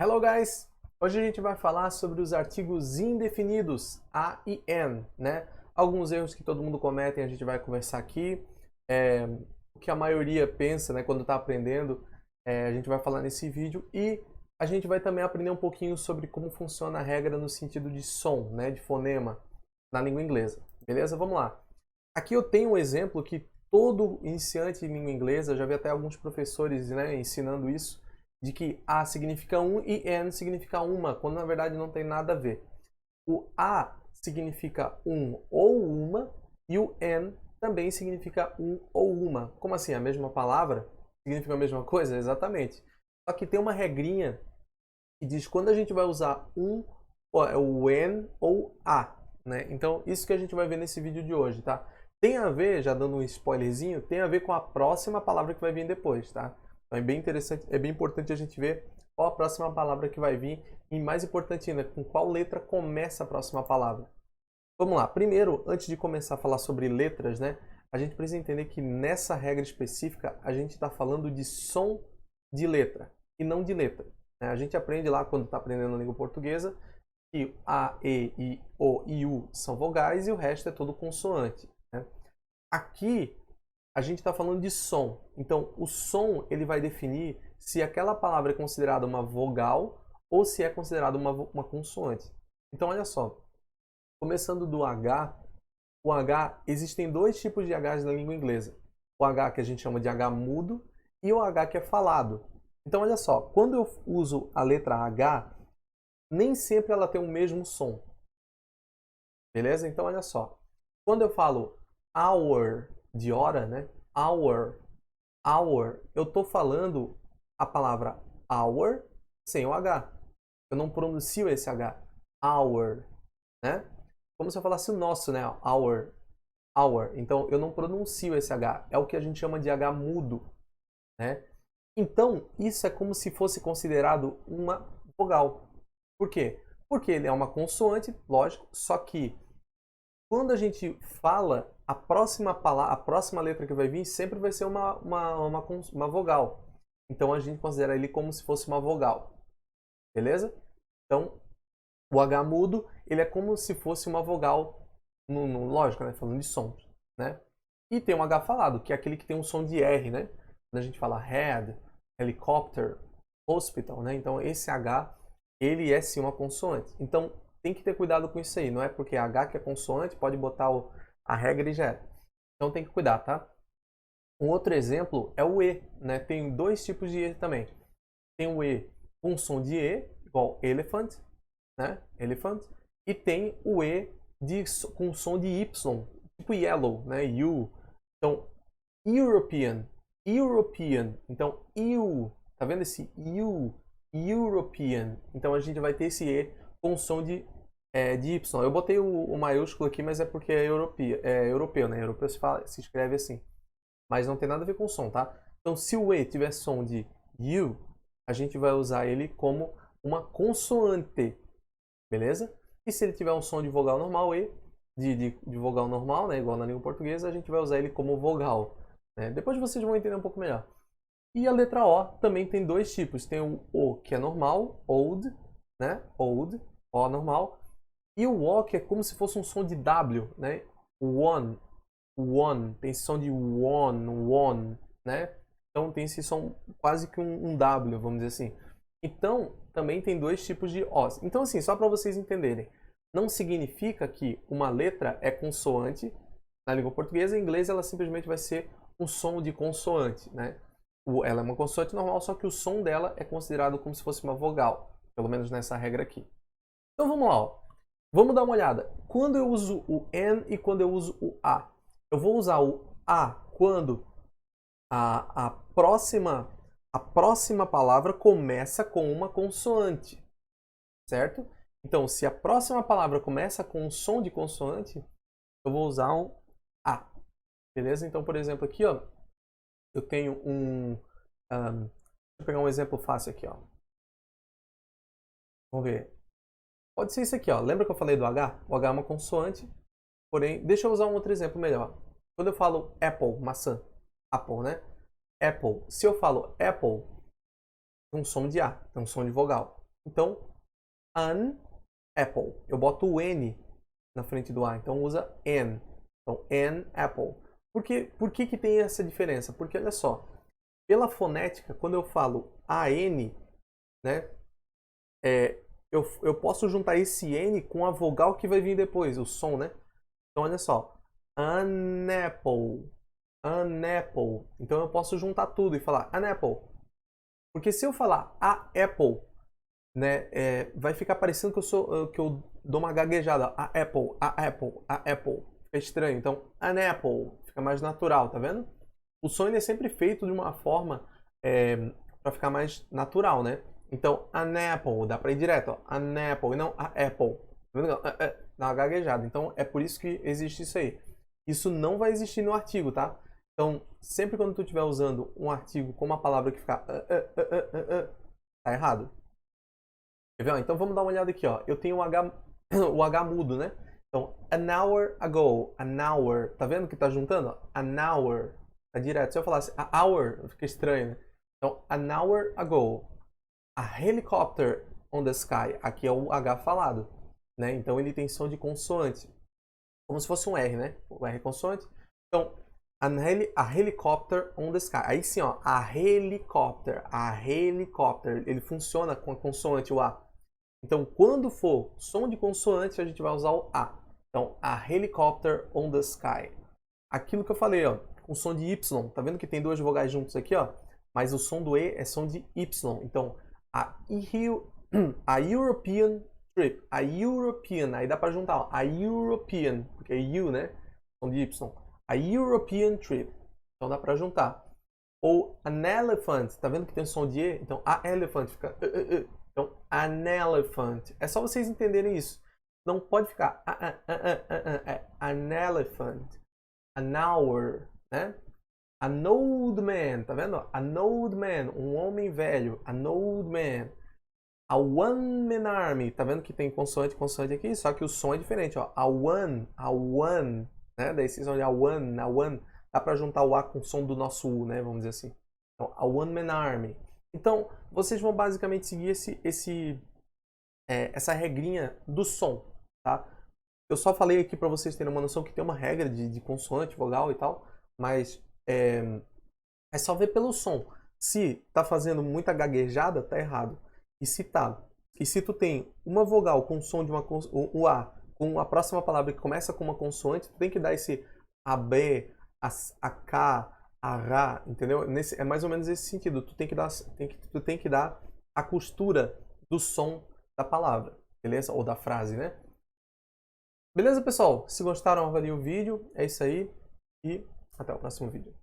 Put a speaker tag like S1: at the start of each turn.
S1: Hello guys! Hoje a gente vai falar sobre os artigos indefinidos, a e an, né? Alguns erros que todo mundo comete, a gente vai conversar aqui. O que a maioria pensa, né, quando está aprendendo, a gente vai falar nesse vídeo. E a gente vai também aprender um pouquinho sobre como funciona a regra no sentido de som, né, de fonema, na língua inglesa. Beleza? Vamos lá. Aqui eu tenho um exemplo que todo iniciante em língua inglesa, eu já vi até alguns professores, né, ensinando isso, de que a significa um e an significa uma, quando na verdade não tem nada a ver. O a significa um ou uma e o an também significa um ou uma. Como assim? A mesma palavra? Significa a mesma coisa? Exatamente. Só que tem uma regrinha que diz quando a gente vai usar um, o an ou a, né? Então, isso que a gente vai ver nesse vídeo de hoje, tá? Tem a ver, já dando um spoilerzinho, tem a ver com a próxima palavra que vai vir depois, tá? Então é bem interessante, é bem importante a gente ver qual a próxima palavra que vai vir e, mais importante ainda, com qual letra começa a próxima palavra. Vamos lá. Primeiro, antes de começar a falar sobre letras, né, a gente precisa entender que nessa regra específica a gente está falando de som de letra e não de letra, né? A gente aprende lá quando está aprendendo a língua portuguesa que a, e, I, o e u são vogais e o resto é todo consoante, né? Aqui a gente está falando de som. Então, o som ele vai definir se aquela palavra é considerada uma vogal ou se é considerada uma consoante. Então, olha só. Começando do H, o H, existem dois tipos de Hs na língua inglesa. O H que a gente chama de H mudo e o H que é falado. Então, olha só. Quando eu uso a letra H, nem sempre ela tem o mesmo som. Beleza? Então, olha só. Quando eu falo hour de hora, né? Hour, hour, eu estou falando a palavra hour sem o H. Eu não pronuncio esse H. Hour, né? Como se eu falasse o nosso, né? Hour, hour. Então, eu não pronuncio esse H. É o que a gente chama de H mudo, né? Então, isso é como se fosse considerado uma vogal. Por quê? Porque ele é uma consoante, lógico, só que quando a gente fala, a próxima palavra, a próxima letra que vai vir sempre vai ser uma vogal. Então a gente considera ele como se fosse uma vogal. Beleza? Então, o H mudo, ele é como se fosse uma vogal, lógico, né? Falando de sons, né? E tem um H falado, que é aquele que tem um som de R, né? Quando a gente fala head, helicopter, hospital, né? Então esse H, ele é sim uma consoante. Então tem que ter cuidado com isso aí. Não é porque H que é consoante, pode botar a regra e já era. Então tem que cuidar, tá? Um outro exemplo é o E, né? Tem dois tipos de E também. Tem o E com som de E, igual elephant, né? Elephant. E tem o E com som de Y, tipo yellow, né? You. Então, European, European. Então, you, tá vendo esse you? European. Então a gente vai ter esse E com som de Y. Eu botei o maiúsculo aqui, mas é porque é europeu, né? Europeu se escreve assim. Mas não tem nada a ver com som, tá? Então, se o E tiver som de you, a gente vai usar ele como uma consoante, beleza? E se ele tiver um som de vogal normal, E, de vogal normal, né? Igual na língua portuguesa, a gente vai usar ele como vogal, né? Depois vocês vão entender um pouco melhor. E a letra O também tem dois tipos. Tem o que é normal, old, né? Old, O normal. E o O que é como se fosse um som de W, né? One, one, tem esse som de one, né? Então tem esse som quase que um W, vamos dizer assim. Então, também tem dois tipos de Os. Então, assim, só para vocês entenderem, não significa que uma letra é consoante na língua portuguesa. Em inglês, ela simplesmente vai ser um som de consoante, né? Ela é uma consoante normal, só que o som dela é considerado como se fosse uma vogal, pelo menos nessa regra aqui. Então, vamos lá, ó. Vamos dar uma olhada. Quando eu uso o N e quando eu uso o A? Eu vou usar o A quando a próxima palavra começa com uma consoante, certo? Então, se a próxima palavra começa com um som de consoante, eu vou usar um A, beleza? Então, por exemplo, aqui, ó, eu tenho deixa eu pegar um exemplo fácil aqui, ó. Vamos ver. Pode ser isso aqui, ó. Lembra que eu falei do H? O H é uma consoante, porém, deixa eu usar um outro exemplo melhor. Quando eu falo apple, maçã, apple, né? Apple. Se eu falo apple, tem um som de A, tem um som de vogal. Então, an apple. Eu boto o N na frente do A, então usa an. Então, an apple. Por que tem essa diferença? Porque, olha só, pela fonética, quando eu falo AN, né, eu posso juntar esse N com a vogal que vai vir depois, o som, né? Então, olha só, an apple, an apple. Então, eu posso juntar tudo e falar an apple. Porque se eu falar a apple, né, vai ficar parecendo que eu dou uma gaguejada. A apple, a apple, a apple. Fica estranho. Então, an apple fica mais natural, tá vendo? O som ele é sempre feito de uma forma para ficar mais natural, né? Então, an apple, dá para ir direto, ó, an apple, e não a apple. Tá vendo? Dá uma gaguejada. Então, é por isso que existe isso aí. Isso não vai existir no artigo, tá? Então, sempre quando tu estiver usando um artigo com uma palavra que ficar tá errado. Quer ver? Então, vamos dar uma olhada aqui, ó. Eu tenho o H mudo, né? Então, an hour ago, an hour. Tá vendo que tá juntando? An hour. Tá direto. Se eu falasse a hour, fica estranho, né? Então, an hour ago, a helicopter on the sky. Aqui é o H falado, né? Então, ele tem som de consoante. Como se fosse um R, né? O R é consoante. Então, a helicopter on the sky. Aí sim, ó. A helicopter. Ele funciona com a consoante, o A. Então, quando for som de consoante, a gente vai usar o A. Então, a helicopter on the sky. Aquilo que eu falei, ó, com som de Y. Tá vendo que tem duas vogais juntos aqui, ó? Mas o som do E é som de Y. Então, a European trip. A European. Aí dá pra juntar, ó. A European. Porque é U, né? Som de Y. A European trip. Então dá pra juntar. Ou an elephant. Tá vendo que tem som de E? Então, a elephant fica... Então, an elephant. É só vocês entenderem isso. Não pode ficar é an elephant, an hour, né? An old man, tá vendo? An old man, um homem velho. An old man. A one man army, tá vendo que tem consoante aqui? Só que o som é diferente, ó. A one, né? Daí vocês vão olhar a one. Dá pra juntar o A com o som do nosso U, né? Vamos dizer assim. Então, a one man army. Então, vocês vão basicamente seguir essa regrinha do som, tá? Eu só falei aqui para vocês terem uma noção que tem uma regra de consoante, vogal e tal, mas é só ver pelo som. Se tá fazendo muita gaguejada, tá errado. E se tu tem uma vogal com som de o A, com a próxima palavra que começa com uma consoante, tu tem que dar esse AB, a K, a Ra, entendeu? É mais ou menos esse sentido. Tu tem que dar a costura do som da palavra, beleza? Ou da frase, né? Beleza, pessoal? Se gostaram, avaliem o vídeo. É isso aí e até o próximo vídeo.